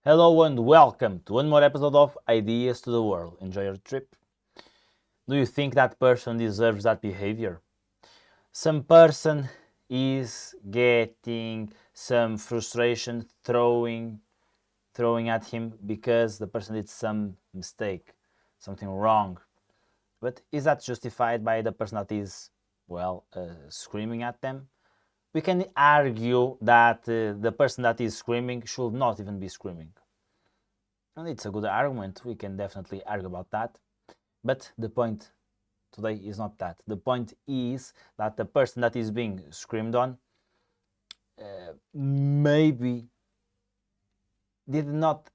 Hello and welcome to one more episode of Ideas to the World. Enjoy your trip. Do you think that person deserves that behavior? Some person is getting some frustration throwing at him because the person did some mistake, something wrong. But is that justified by the person that is, screaming at them? We can argue that the person that is screaming should not even be screaming. And it's a good argument. We can definitely argue about that. But the point today is not that. The point is that the person that is being screamed on maybe did not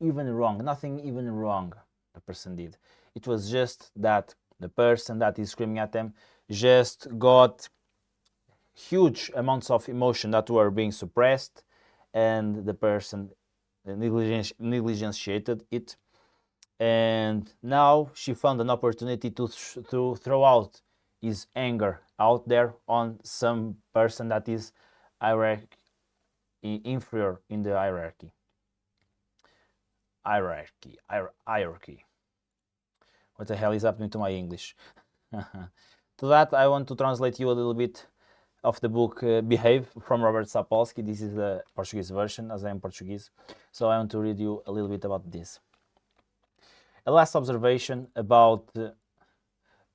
even wrong, nothing even wrong the person did. It was just that the person that is screaming at them just got huge amounts of emotion that were being suppressed, and the person negligentiated it, and now she found an opportunity to throw out his anger out there on some person that is inferior in the hierarchy. What the hell is happening to my English? To that, I want to translate you a little bit of the book Behave from Robert Sapolsky. This is the Portuguese version, as I am Portuguese. So I want to read you a little bit about this. A last observation about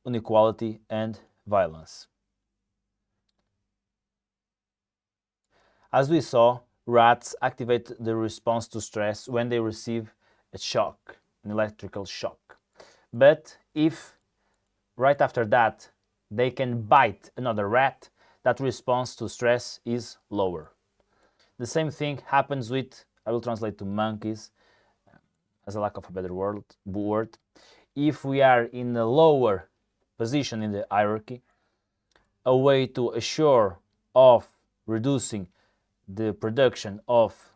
inequality and violence. As we saw, rats activate the response to stress when they receive a shock, an electrical shock. But if right after that they can bite another rat, that response to stress is lower. The same thing happens with, I will translate to monkeys, as a lack of a better word. If we are in a lower position in the hierarchy, a way to assure of reducing the production of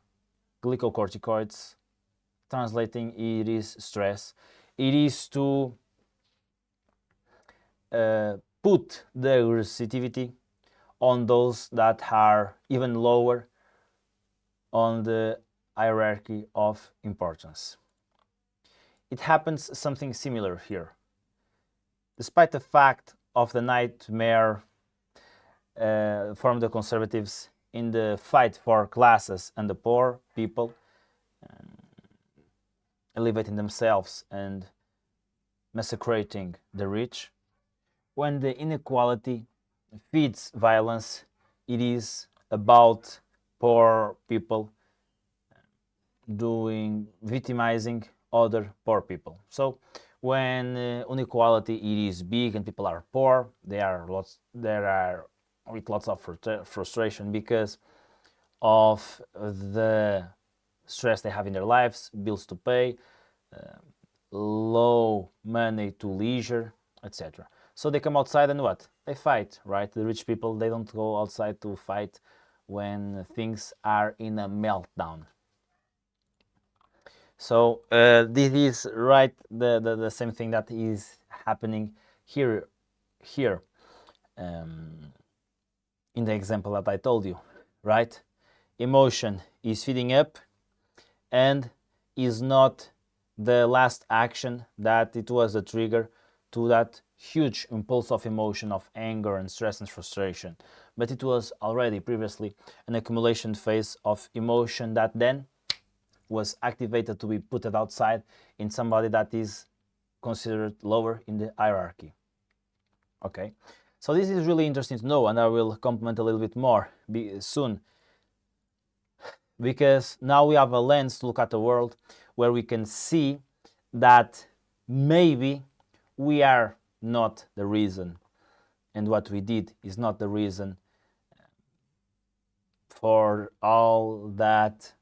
glucocorticoids, translating it is stress, it is to put the aggressivity on those that are even lower on the hierarchy of importance. It happens something similar here. Despite the fact of the nightmare from the conservatives in the fight for classes and the poor people, elevating themselves and massacring the rich, when the inequality feeds violence, it is about poor people victimizing other poor people. So when inequality it is big and people are poor, there are with lots of frustration because of the stress they have in their lives, bills to pay, low money to leisure, etc. So they come outside and what? They fight, right? The rich people, they don't go outside to fight when things are in a meltdown. So this is right the same thing that is happening here in the example that I told you, right? Emotion is feeding up and is not the last action that it was the trigger to that huge impulse of emotion of anger and stress and frustration, but it was already previously an accumulation phase of emotion that then was activated to be put outside in somebody that is considered lower in the hierarchy. Okay, so this is really interesting to know, and I will comment a little bit more soon, because now we have a lens to look at the world where we can see that maybe we are not the reason, and what we did is not the reason for all that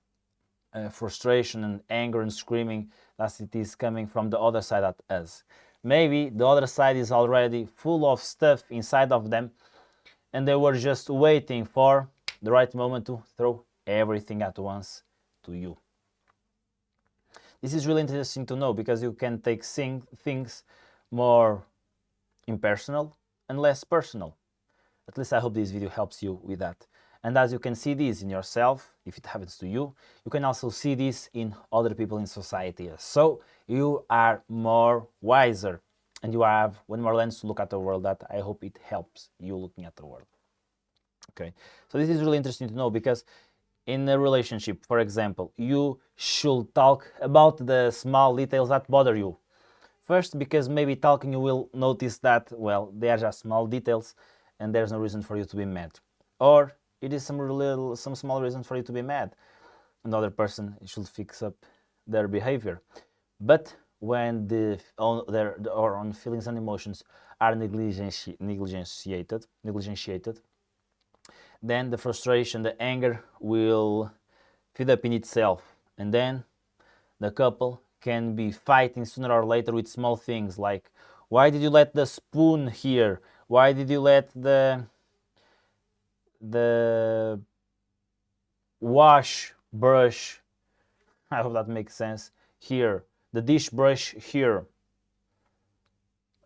frustration and anger and screaming that it is coming from the other side at us. Maybe the other side is already full of stuff inside of them, and they were just waiting for the right moment to throw everything at once to you. This is really interesting to know because you can take things more impersonal and less personal. At least I hope this video helps you with that. And as you can see this in yourself, if it happens to you, you can also see this in other people in society. So you are more wiser and you have one more lens to look at the world. That I hope it helps you looking at the world. Okay, so this is really interesting to know, because in a relationship, for example, you should talk about the small details that bother you. First, because maybe talking you will notice that, well, they are just small details and there's no reason for you to be mad. Or it is some small reason for you to be mad. Another person should fix up their behavior. But when their own feelings and emotions are negligiated, then the frustration, the anger will feed up in itself. And then the couple can be fighting sooner or later with small things like, why did you let the spoon here? Why did you let the wash brush, I hope that makes sense, here, the dish brush here?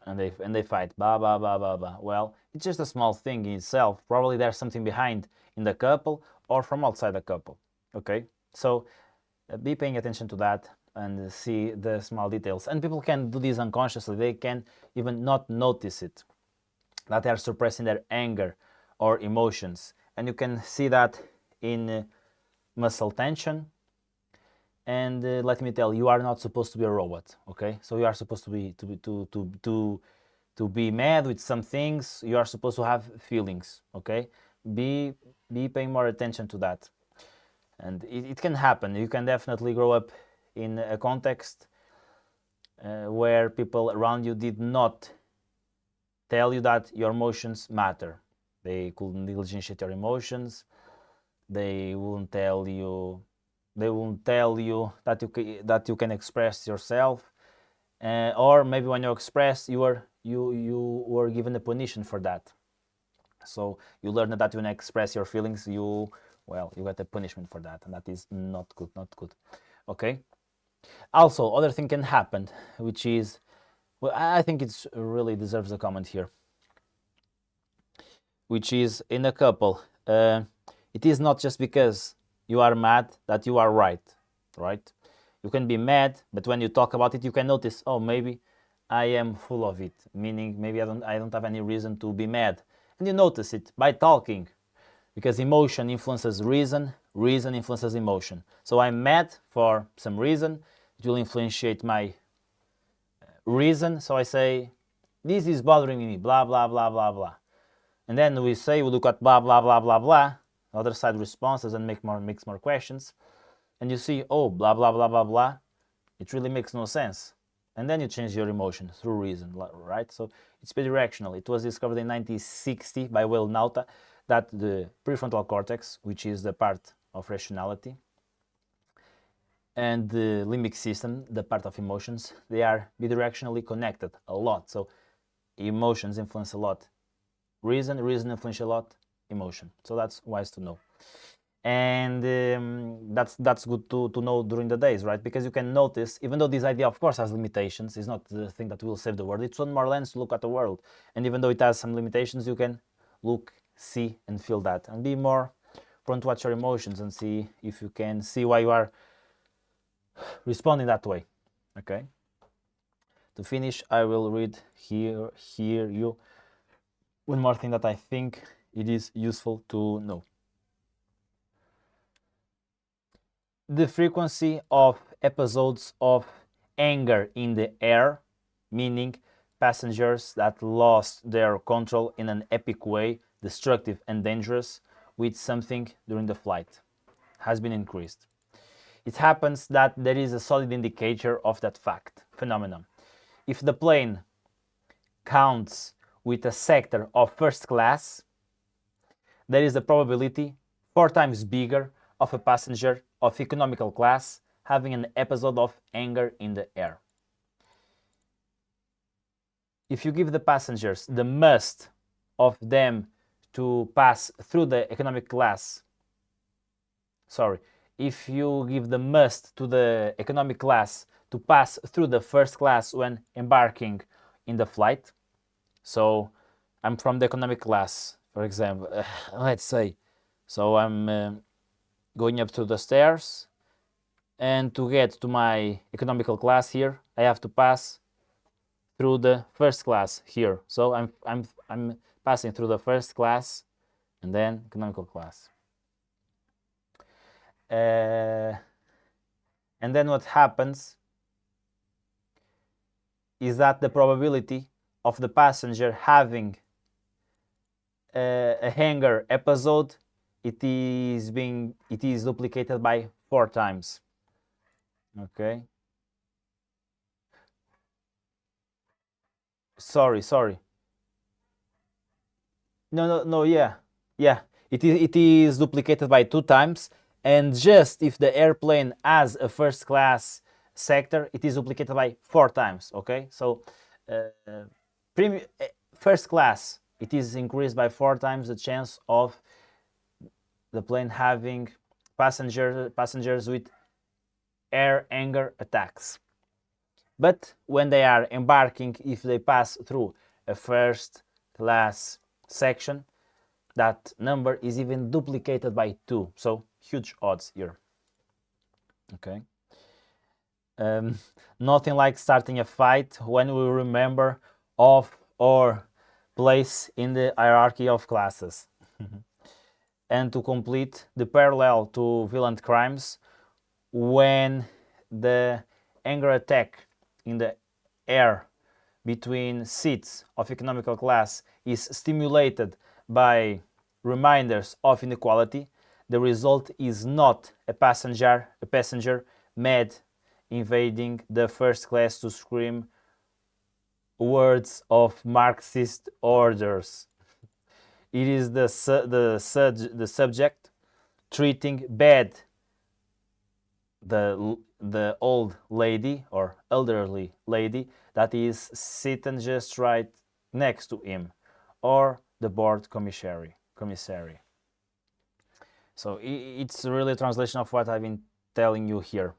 And they fight, blah blah blah blah blah. Well, it's just a small thing in itself. Probably there's something behind in the couple or from outside the couple. Okay, so be paying attention to that and see the small details. And people can do this unconsciously. They can even not notice it, that they are suppressing their anger or emotions. And you can see that in muscle tension. And let me tell you, are not supposed to be a robot. Okay, so you are supposed to be mad with some things. You are supposed to have feelings. Okay, be paying more attention to that. And it can happen. You can definitely grow up in a context where people around you did not tell you that your emotions matter. They could negligentiate your emotions. They won't tell you that you can express yourself, or maybe when you express, you were given a punition for that. So you learn that when you express your feelings, you get a punishment for that, and that is not good. Okay. Also, other thing can happen, which is, well, I think it's really deserves a comment here, which is in a couple. It is not just because you are mad that you are right. You can be mad, but when you talk about it, you can notice, oh, maybe I am full of it, meaning maybe I don't have any reason to be mad. And you notice it by talking, because emotion influences reason influences emotion. So I'm mad for some reason, it will influence my reason. So I say, this is bothering me, blah, blah, blah, blah, blah. And then we look at blah, blah, blah, blah, blah. The other side responses and makes more questions. And you see, oh, blah, blah, blah, blah, blah. It really makes no sense. And then you change your emotion through reason, right? So it's bidirectional. It was discovered in 1960 by Will Nauta that the prefrontal cortex, which is the part of rationality, and the limbic system, the part of emotions, they are bidirectionally connected a lot. So emotions influence a lot reason influence a lot emotion. So that's wise to know. And that's good to know during the days, right? Because you can notice, even though this idea of course has limitations, it's not the thing that will save the world. It's one more lens to look at the world. And even though it has some limitations, you can look, see and feel that, and be more prone to watch your emotions and see if you can see why you are responding that way. Okay, to finish, I will read here you one more thing that I think it is useful to know. The frequency of episodes of anger in the air, meaning passengers that lost their control in an epic way, destructive and dangerous, with something during the flight, has been increased. It happens that there is a solid indicator of that phenomenon. If the plane counts with a sector of first class, there is a probability 4 times bigger of a passenger of economical class having an episode of anger in the air. If you give the passengers the must of them to pass through the economic class, if you give the must to the economic class to pass through the first class when embarking in the flight, so I'm from the economic class, for example, let's say, So I'm going up to the stairs, and to get to my economical class here, I have to pass through the first class here. So I'm passing through the first class and then economical class. And then what happens is that the probability of the passenger having a hanger episode, it is duplicated by 4 times. Okay. Sorry. No. Yeah. It is duplicated by 2 times, and just if the airplane has a first class sector, it is duplicated by 4 times. Okay. So first class, it is increased by 4 times the chance of the plane having passengers with air anger attacks. But when they are embarking, if they pass through a first class section, that number is even duplicated by 2. So huge odds here. Okay. Nothing like starting a fight when we remember of our place in the hierarchy of classes. And to complete the parallel to violent crimes, when the anger attack in the air between seats of economical class is stimulated by reminders of inequality, the result is not a passenger mad invading the first class to scream words of Marxist orders. It is the subject treating bad the old lady or elderly lady that is sitting just right next to him, or the board commissary. So it's really a translation of what I've been telling you here.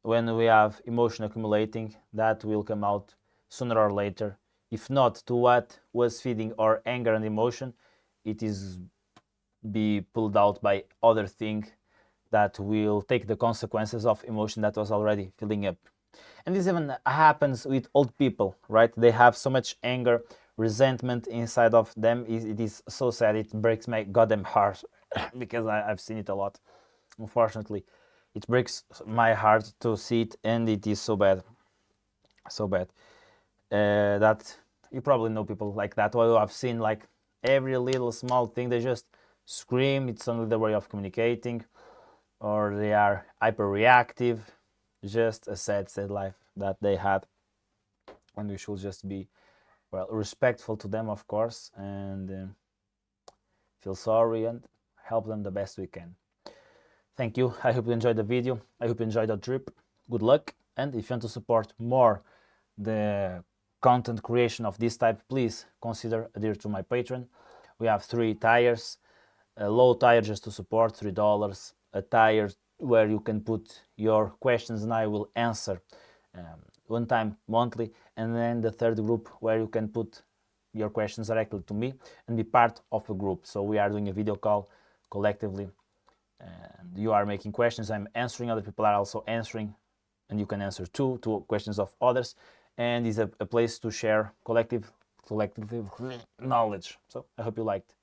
When we have emotion accumulating, that will come out sooner or later. If not to what was feeding our anger and emotion, it is be pulled out by other thing that will take the consequences of emotion that was already filling up. And this even happens with old people, right? They have so much anger, resentment inside of them. It is so sad. It breaks my goddamn heart because I've seen it a lot. Unfortunately, it breaks my heart to see it, and it is so bad. That you probably know people like that. Well, I've seen like every little small thing, they just scream. It's only their way of communicating, or they are hyperreactive. Just a sad life that they had, and we should just be, well, respectful to them, of course, and feel sorry and help them the best we can. Thank you. I hope you enjoyed the video. I hope you enjoyed the trip. Good luck. And if you want to support more the content creation of this type, please consider adhere to my Patreon. We have 3 tiers. A low tier just to support, $3. A tier where you can put your questions and I will answer one time monthly. And then the third group where you can put your questions directly to me and be part of a group. So we are doing a video call collectively, and you are making questions, I'm answering, other people are also answering, and you can answer too to questions of others, and it's a place to share collective knowledge. So I hope you liked.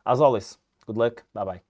As always, good luck. Bye bye.